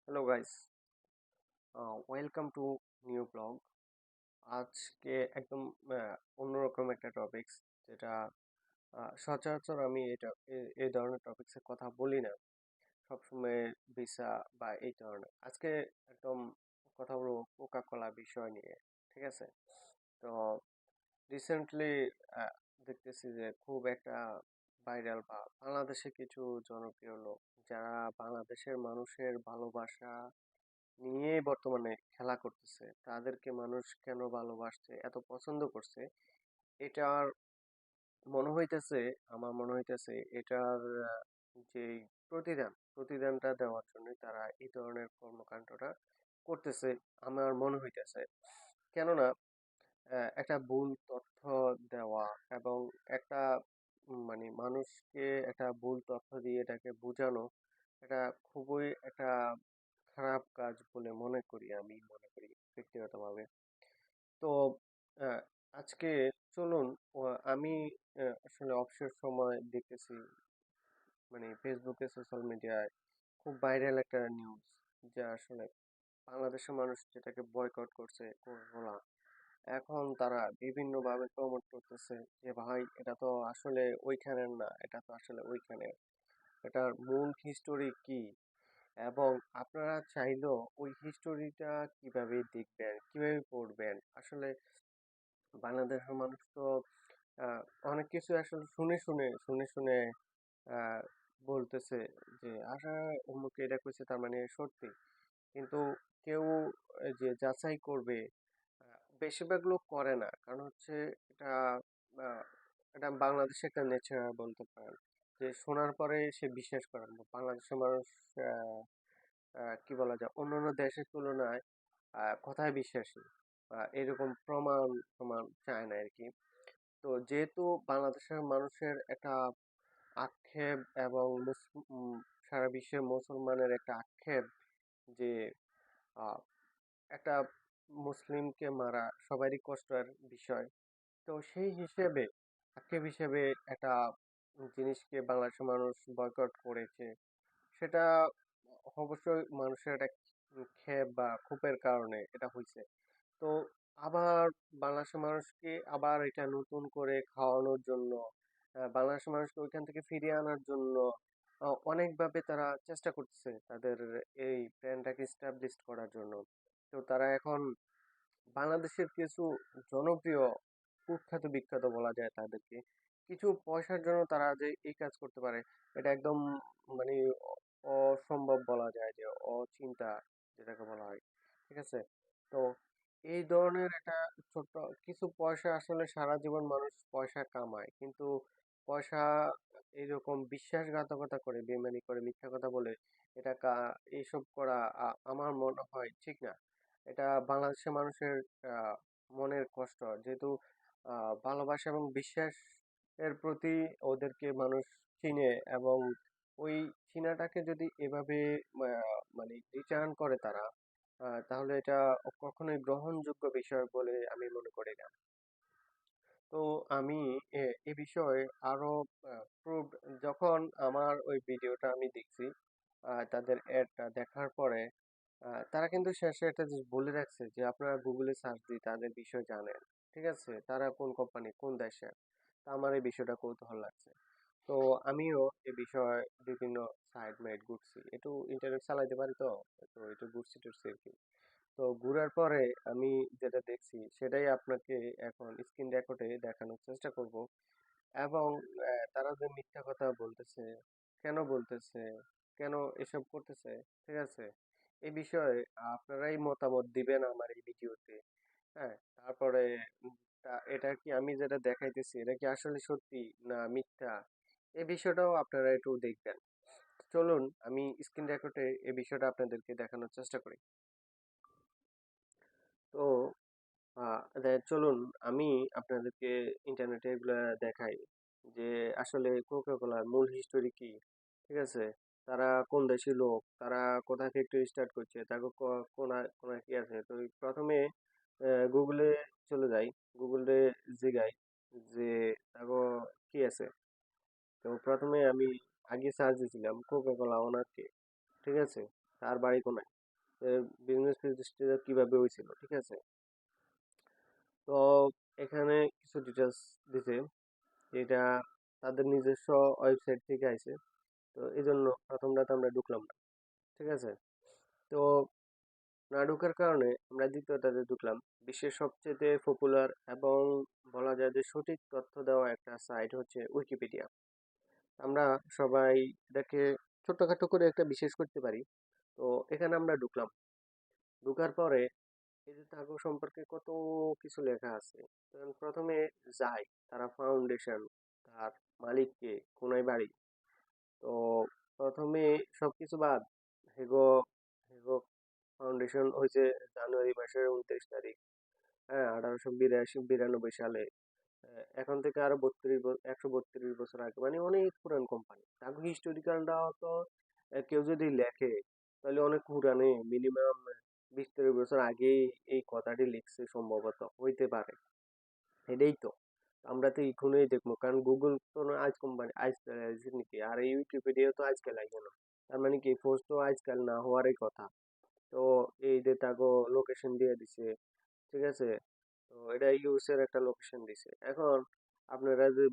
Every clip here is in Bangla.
Hello guys, welcome to new blog. আজকে একদম অন্যরকম একটা টপিকস, যেটা সচরাচর আমি এই ধরনের টপিক্সের কথা বলি না সবসময়। ভিসা বা এই ধরনের, আজকে একদম কথা বলবো কোকা কোলা বিষয় নিয়ে। ঠিক আছে? তো রিসেন্টলি দেখতেছি যে খুব একটা ভাইরাল বা বাংলাদেশে কিছু জনপ্রিয় লোক যারা বাংলাদেশের মানুষের ভালোবাসা নিয়ে বর্তমানে খেলা করতেছে, তাদেরকে মানুষ কেন ভালোবাসছে, এত পছন্দ করছে, এটার আমার মনে হইতেছে এটার যে প্রতিদানটা দেওয়ার জন্য তারা এই ধরনের কর্মকাণ্ডটা করতেছে আমার মনে হইতেছে। কেননা একটা ভুল তথ্য দেওয়া এবং একটা মানে মানুষকে একটা ভুল তথ্য দিয়ে এটাকে বোঝানো, এটা খুবই একটা খারাপ কাজ বলে মনে করি ব্যক্তিগতভাবে। তো আহ, আজকে চলুন, আমি আসলে অবসর সময় দেখতেছি, মানে ফেসবুকে, সোশ্যাল মিডিয়ায় খুব ভাইরাল একটা নিউজ, যা আসলে বাংলাদেশের মানুষ যেটাকে বয়কট করছে কোকা-কোলা। এখন তারা বিভিন্ন ভাবে প্রমোট করতেছে যে ভাই এটা তো আসলে ওইখানের না, এটা তো আসলে ওইখানের, এটার মূল হিস্টোরি কি, এবং আপনারা চাইলেও ওই হিস্টোরিটা কিভাবে দেখবেন, কিভাবে পড়বেন। আসলে বাংলাদেশের মানুষ তো আহ, অনেক কিছু আসলে শুনে শুনে আহ, বলতেছে যে আসলে অমুক এটা কইছে তার মানে সত্যি, কিন্তু কেউ যে যাচাই করবে, বেশিরভাগ লোক করে না। কারণ হচ্ছে এটা আহ, এটা বাংলাদেশে একটা নেচার বলতে পারেন, যে শোনার পরে সে বিশ্বাস করে না। বাংলাদেশের মানুষ আহ, কি বলা যায়, অন্যান্য দেশের তুলনায় কথায় বিশ্বাসী, এরকম প্রমাণ প্রমাণ চায় না আর কি। তো যেহেতু বাংলাদেশের মানুষের একটা আক্ষেপ, এবং সারা বিশ্বের মুসলমানের একটা আক্ষেপ যে আহ, একটা মুসলিমকে মারা সবারই কষ্টের বিষয়। তো সেই হিসেবে, আক্ষেপ হিসেবে একটা জিনিসকে বাংলাদেশের মানুষ বয়কট করেছে, সেটা অবশ্যই মানুষের একটা ক্ষোভ বা ক্ষোভের কারণে এটা হয়েছে। তো আবার বাংলাদেশের মানুষকে আবার এটা নতুন করে খাওয়ানোর জন্য, বাংলাদেশের মানুষকে ওইখান থেকে ফিরিয়ে আনার জন্য অনেকভাবে তারা চেষ্টা করতেছে তাদের এই প্ল্যানটাকে স্টাবলিশ করার জন্য। তো তারা এখন বাংলাদেশের কিছু জনপ্রিয়, কুখ্যাত বিখ্যাত বলা যায় তাদেরকে, কিছু পয়সার জন্য তারা যে এই কাজ করতে পারে, এটা একদম মানে অসম্ভব বলা যায়, যে অচিন্তা যেটাকে বলা হয়। ঠিক আছে? তো এই ধরনের একটা ছোট্ট কিছু পয়সা, আসলে সারা জীবন মানুষ পয়সা কামায়, কিন্তু পয়সা এরকম বিশ্বাসঘাতকতা করে, বেইমানি করে, মিথ্যা কথা বলে এটা এইসব করা আমার মনে হয় ঠিক না। এটা বাংলাদেশের মানুষের মনের কষ্ট, যেহেতু ভালোবাসা এবং বিশ্বাস এর প্রতি ওদেরকে মানুষ চিনে, এবং ওই চিনাটাকে যদি এভাবে মানে রিটার্ন করে তারা, তাহলে এটা কখনোই গ্রহণযোগ্য বিষয় বলে আমি মনে করি না। তো আমি এ বিষয়ে আরো প্রুভ, যখন আমার ওই ভিডিওটা আমি দেখছি, তাদের অ্যাডটা দেখার পরে তারা কিন্তু শেষে একটা জিনিস বলে রাখছে যে আপনারা গুগলে সার্চ দিয়ে তাদের বিষয় জানেন। ঠিক আছে? তারা কোন কোম্পানি, কোন দেশে। তা আমার এই বিষয়টা কৌতূহল লাগছে। তো আমিও এ বিষয়ে বিভিন্ন সাইট মাইট ঘুরছি, একটু ইন্টারনেট চালাইতে পারি, তো তো একটু ঘুরছি টুরছি আর কি। তো ঘুরার পরে আমি যেটা দেখছি সেটাই আপনাকে এখন স্ক্রিন রেকর্ডে দেখানোর চেষ্টা করব। এবং তারা যে মিথ্যা কথা বলতেছে, কেন বলতেছে, কেন এসব করতেছে, ঠিক আছে, এই বিষয়ে আপনারাই মতামত দিবেন আমার এই ভিডিওতে। হ্যাঁ, তারপরে এটা কি আমি যেটা দেখাইতেছি এটা কি আসলে সত্যি না মিথ্যা, এই বিষয়টাও আপনারা একটু দেখবেন। চলুন আমি স্ক্রিন রেকর্ডে এই বিষয়টা আপনাদেরকে দেখানোর চেষ্টা করি। তো চলুন আমি আপনাদেরকে ইন্টারনেটে এগুলা দেখাই, যে আসলে কোকা কোলার মূল হিস্টোরি কি। ঠিক আছে? তারা কোন দেশি লোক, তারা কোথা থেকে স্টার্ট করছে, তাকে কোনা কোনা কি আছে। তো প্রথমে গুগলে চলে যাই, গুগলে জিগাই যে তাগো কি আছে। তো প্রথমে আমি আগে সার্চ দিয়েছিলাম কোকা কোলা ওনার কে। ঠিক আছে? তার বাড়ি কোনায়। বিজনেস প্রতিষ্ঠা কিভাবে হয়েছিল, ঠিক আছে? তো এখানে কিছু ডিটেলস দিছে, যেটা তাদের নিজস্ব ওয়েবসাইট থেকে আইছে। তো এই জন্য প্রথম রাতে আমরা ঢুকলাম না, ঠিক আছে? তো না ঢোকার কারণে আমরা দ্বিতীয়টাতে ঢুকলাম। বিশ্বের সবচেয়ে পপুলার এবং বলা যায় যে সঠিক তথ্য দেওয়া একটা সাইট হচ্ছে উইকিপিডিয়া। আমরা সবাই এটাকে ছোট্টখাটো করে একটা বিশেষ করতে পারি। তো এখানে আমরা ঢুকলাম। ঢোকার পরে এই যে তাগো সম্পর্কে কত কিছু লেখা আছে। তো আমি প্রথমে যাই, তারা ফাউন্ডেশন, তার মালিককে, কোনায় বাড়ি। তো প্রথমে সবকিছু বাদ, হেগো হেগো ফাউন্ডেশন হয়েছে জানুয়ারি মাসের 29 তারিখ, হ্যাঁ, 1892 সালে। এখন থেকে আরো 132 বছর আগে, মানে অনেক পুরান কোম্পানি। তাকে হিস্টোরিক্যালটাও তো কেউ যদি লেখে তাহলে অনেক পুরানে, মিনিমাম 20-30 বছর আগেই এই কথাটি লিখছে, সম্ভবত হইতে পারে। এটাই তো আমরা তো এখনই দেখবো, কারণ গুগল তো না আজ কোম্পানি আজকাল আছে নাকি, আর এই উইকিপিডিয়া তো আজকাল লাগে না। তার মানে কি পোস্ট তো আজকাল না হওয়ারই কথা। তো এই যে তাগো লোকেশন দিয়ে দিছে, ঠিক আছে? তো এটা ইউএস এর একটা লোকেশন দিছে। এখন আপনারা যে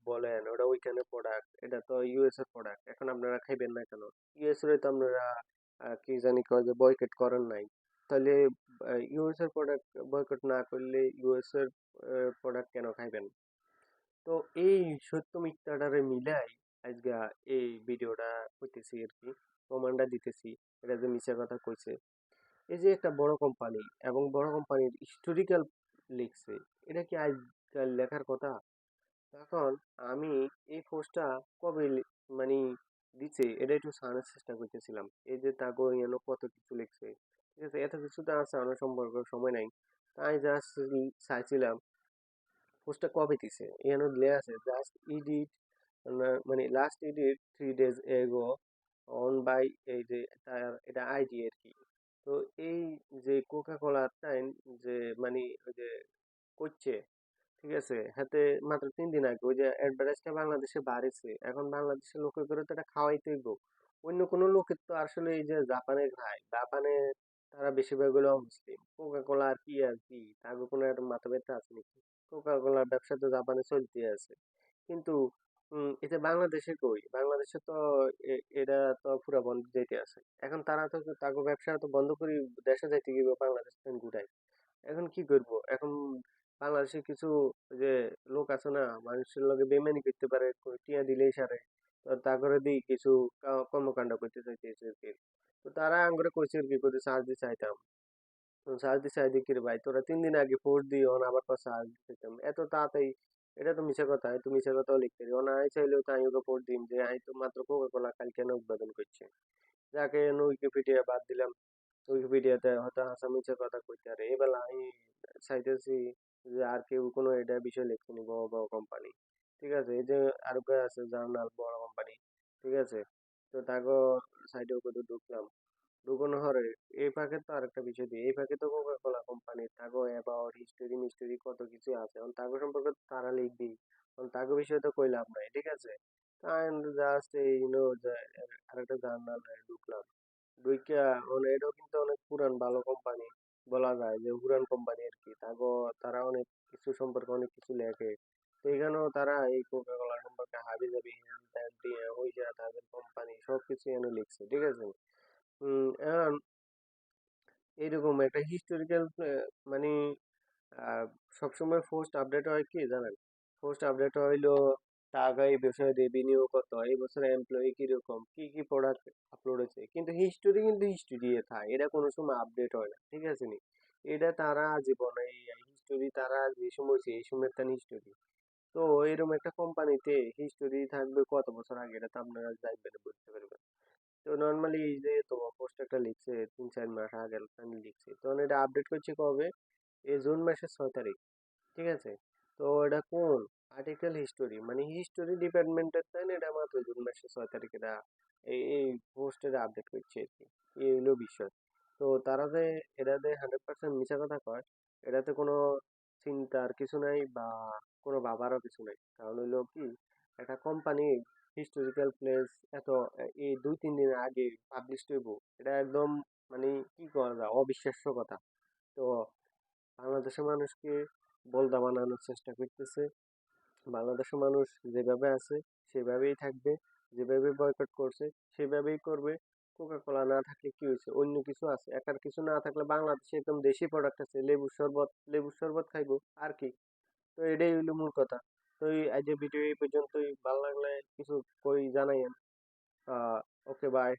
বলেন ওটা ওইখানে প্রোডাক্ট, এটা তো ইউএস এর প্রোডাক্ট, এখন আপনারা খাইবেন না কেন? ইউএস এর তো আপনারা কি জানি কয় যে বয়কট করেন নাই, তাহলে ইউএস এর প্রোডাক্ট বয়কট না করলে ইউএস এর প্রোডাক্ট কেন খাইবেন? তো এই সত্য মিথ্যাটারে মিলাই আজকে এই ভিডিওটা করতেছি আর কি, প্রমাণটা দিতেছি এটা যে মিথ্যা কথা কইছে। এই যে একটা বড় কোম্পানি এবং বড় কোম্পানির হিস্টোরিক্যাল লিখছে, এটা কি আজকাল লেখার কথা? এখন আমি এই পোস্টটা কবে মানে দিছে এটা একটু জানার চেষ্টা করতেছিলাম। এই যে তাগো এনো কত কিছু লিখছে, ঠিক আছে? এত কিছু তো আছে, আমার সম্পর্ক সময় নাই। তাই জাস্ট চাইছিলাম পোস্টটা কবে দিছে। এখানে লেখা আছে জাস্ট ইডিট, মানে লাস্ট ইডিট 3 days এগো অন বাই, এই যে তার এটা আইডি আর কি। তো এই যে কোকা কোলা টাইম, যে মানে ওই যে করছে, ঠিক আছে, হাতে মাত্র 3 দিন আগে ওই যে অ্যাডভার্টাইজটা বাংলাদেশে বাড়িছে, এখন বাংলাদেশের লোকের করে তো এটা খাওয়াইতে হইব। অন্য কোনো লোকের তো আসলে, এই যে জাপানে খায়, জাপানে তারা বেশিরভাগ হলো মুসলিম, কোকা কোলা আর কি আর কি, তাদের কোনো একটা মাথা ব্যথা আছে নাকি? কোকা কোলার ব্যবসা তো জাপানে চলতে আছে, কিন্তু এটা বাংলাদেশে কই, বাংলাদেশে তো এটা তো পুরা বন্ধ যেতে আছে। এখন তারা তো তাকে ব্যবসা তো বন্ধ করে দেশে যাইতে গিয়ে বাংলাদেশ ঘুরাই। এখন কি করব? এখন বাংলাদেশের কিছু ওই যে লোক আছে না, মানুষের লগে বেইমানি করতে পারে, টিয়া দিলেই সারে। তো তা করে দিই কিছু কর্মকাণ্ড করতে চাইতেছে আর কি। তো তারা আঙ্গুরে কইছে আর কি, করে সাহায্য চাইতাম। সাহায্য চাই দেখি রে ভাই, তোরা 3 দিন আগে পোস্ট দিই অন আবার পর সাহায্য চাইতাম এত তাড়াতাড়ি? এটা তো মিছা কথা, তো মিছা কথাও লিখতে পারি, অনায় চাইলেও তো আমি ওকে পোস্ট দিম যে আমি তো মাত্র কোকা কোলা কাল কেন উদ্বোধন করছে। যাকে উইকিপিডিয়া বাদ দিলাম, উইকিপিডিয়াতে হয়তো হাসা মিছা কথা কইতে পারে। এবার আমি চাইতেছি যে আর কেউ কোনো এটা বিষয় লিখছেনি, বড় বড় কোম্পানি, ঠিক আছে? এই যে আরো কয়েক আছে জার্নাল, বড় কোম্পানি, ঠিক আছে? তো তাকে সাইডে কত ঢুকলাম, ঢুকানো হরে এই ফাঁকে তো আরেকটা বিষয় দিই, এই ফাঁকে তো কোকা কোলা কোম্পানি তাগো অ্যাবাউট হিস্টোরি মিস্টোরি কত কিছু আছে, এখন তাগো সম্পর্কে তো তারা লিখবি, এখন তাগো বিষয়ে তো কই লাভ নাই, ঠিক আছে? তাই জাস্ট এই যে আরেকটা জার্নাল ঢুকলাম। দুইটা মানে এটাও কিন্তু অনেক পুরান ভালো কোম্পানি, বলা যায় যে পুরান কোম্পানি আর কি। তারা অনেক কিছু সম্পর্কে অনেক কিছু লেখে। তো এখানেও তারা এই কোকা কোলা সম্পর্কে হাবি জাবি হ্যান ত্যান দিয়ে হইয়া তাদের কোম্পানি সবকিছু এনে লিখছে, ঠিক আছে? এখন এইরকম একটা হিস্টোরিক্যাল মানে আহ, সবসময় পোস্ট আপডেট হয় কি জানেন? পোস্ট আপডেট হইলো টাকা, এই বিষয়ে রেভিনিউ কত, এই বছর এমপ্লয়ি কিরকম, কি কি প্রোডাক্ট আপলোড হয়েছে, কিন্তু হিস্টোরি কিন্তু হিস্টোরি থাকে, এটা কোনো সময় আপডেট হয় না, ঠিক আছে নি? এটা তারা জীবনে হিস্টোরি তারা যে সময় হয়েছে এই সময় তার হিস্টোরি। তো এরকম একটা কোম্পানিতে হিস্টোরি থাকবে কত বছর আগে, এটা তো আপনারা যাইবেন বুঝতে পারবেন। তো নর্মালি এই যে তোমার পোস্ট একটা লিখছে 3-4 মাস আগে আমি লিখছি, তখন এটা আপডেট করছি কবে? এই জুন মাসের 6 তারিখ, ঠিক আছে? তো এটা কোন আর্টিকেল? হিস্টোরি, মানে হিস্টোরি ডিপার্টমেন্টের তাই না, এটা মাত্র জুন মাসের 6 তারিখ এটা এই পোস্টের আপডেট করছে আর কি। এই হলো বিষয়। তো তারা যে এটা যে 100% মিছা কথা কয়, এটাতে কোনো চিন্তার কিছু নাই বা কোনো ভাবারও কিছু নাই। কারণ হইলো কি, একটা কোম্পানি হিস্টোরিক্যাল প্লেস এত এই 2-3 দিন আগে পাবলিশ হইব, এটা একদম মানে কি করা যায়, অবিশ্বাস্য কথা। তো বাংলাদেশের মানুষকে বোলদা বানানোর চেষ্টা করতেছে। বাংলাদেশের মানুষ যেভাবে আছে সেভাবেই থাকবে, যেভাবে বয়কট করছে সেভাবেই করবে। কোকা কোলা না থাকলে কি হয়েছে, অন্য কিছু আছে, একার কিছু না থাকলে বাংলাদেশে একদম দেশি প্রোডাক্ট আছে, লেবুর শরবত খাইবো আর কি। তো এটাই হইলো মূল কথা। তো আজ ভিডিও এই পর্যন্তই, ভালো লাগলে কিছু কই জানাইয়েন। ওকে, বাই।